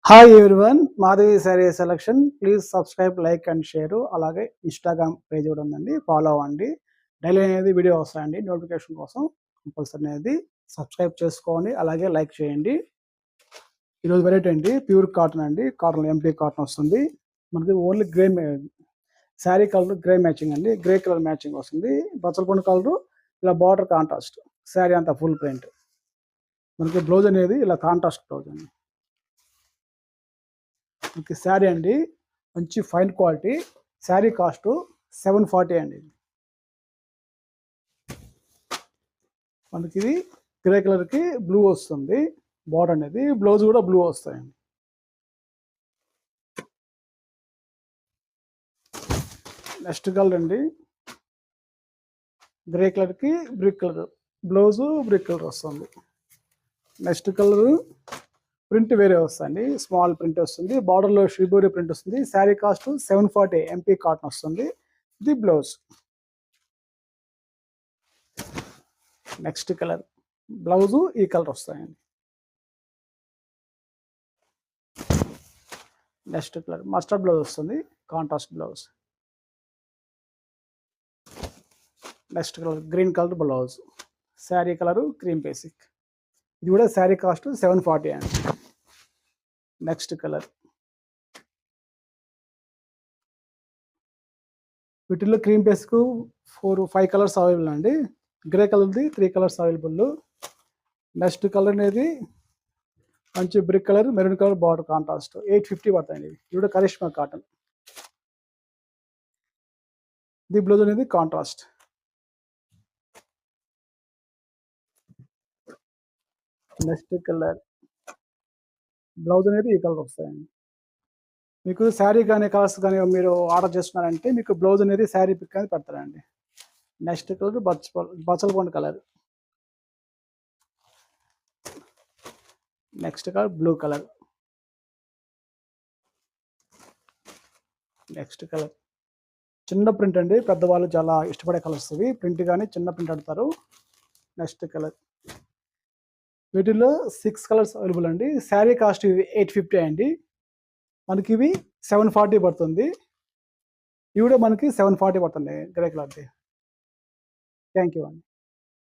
Hi everyone, Madhavi sari selection. Please subscribe, like and share. అలాగే Instagram page కూడా ఉందండి, follow అవ్వండి. డైలీ అనేది వీడియో వస్తాయండి. నోటిఫికేషన్ కోసం కంపల్సరీ అనేది సబ్స్క్రైబ్ చేసుకోండి, అలాగే లైక్ చేయండి. ఈరోజు వెరైటీ అండి, ప్యూర్ కాటన్ అండి. కాటన్ ఎంపీ కాటన్ వస్తుంది మనకి. Only grey sari colour grey matching అండి, గ్రే కలర్ మ్యాచింగ్ వస్తుంది. బచ్చలపండు కలర్ ఇలా బార్డర్ కాంట్రాస్ట్, శారీ అంతా ఫుల్ ప్రింట్. మనకి బ్లౌజ్ అనేది ఇలా కాంట్రాస్ట్ బ్లౌజ్ అండి. మనకి శారీ అండి మంచి ఫైన్ క్వాలిటీ. శారీ కాస్ట్ 740 అండి. మనకి ఇది గ్రే కలర్కి బ్లూ వస్తుంది బార్డర్ అనేది. బ్లౌజ్ కూడా బ్లూ వస్తాయండి. నెక్స్ట్ కలర్ అండి, గ్రే కలర్కి brick colour, blouse brick colour వస్తుంది. నెక్స్ట్ కలర్ ప్రింట్ వేరే వస్తుంది, స్మాల్ ప్రింట్ వస్తుంది. బార్డర్లో షిబోరి ప్రింట్ వస్తుంది. శారీ కాస్ట్ 740 ఎంపీ కాటన్ వస్తుంది. ఇది బ్లౌజ్. నెక్స్ట్ కలర్, బ్లౌజు ఈ కలర్ వస్తాయండి. నెక్స్ట్ కలర్ మస్టర్డ్ బ్లౌజ్ వస్తుంది, contrast blouse. Next colour green colour blouse. Sari colour cream basic. ఇది కూడా శారీ కాస్ట్ 740 అండి. నెక్స్ట్ కలర్, వీటిల్లో క్రీమ్ బేస్కు 4-5 కలర్స్ అవైలబుల్ అండి. గ్రే కలర్ది 3 కలర్స్ అవైలబుల్. నెక్స్ట్ కలర్ అనేది మంచి brick colour, maroon colour border contrast. 850 పడతాయండి. ఇది కూడా కరిష్మా కాటన్. ఇది బ్లౌజ్ అనేది కాంట్రాస్ట్. నెక్స్ట్ కలర్, బ్లౌజ్ అనేది ఈ కలర్ వస్తాయండి. మీకు శారీ కానీ కలర్స్ కానీ మీరు ఆర్డర్ చేస్తున్నారంటే మీకు బ్లౌజ్ అనేది శారీ పిక్ అనేది పెడతారండి. నెక్స్ట్ కలర్ బచ్చలపండు కలర్. Next colour blue colour. Next colour చిన్న ప్రింట్ అండి, పెద్దవాళ్ళు చాలా ఇష్టపడే కలర్స్ ఇవి. ప్రింట్ కానీ చిన్న ప్రింట్ ఆడతారు. నెక్స్ట్ కలర్, వీటిలో 6 కలర్స్ అవైలబుల్ అండి. శారీ కాస్ట్ 850 అండి. మనకి ఇవి 740 పడుతుంది. ఇవి కూడా మనకి 740 పడుతుంది గ్రే కలర్ది. థ్యాంక్ యూ అండి.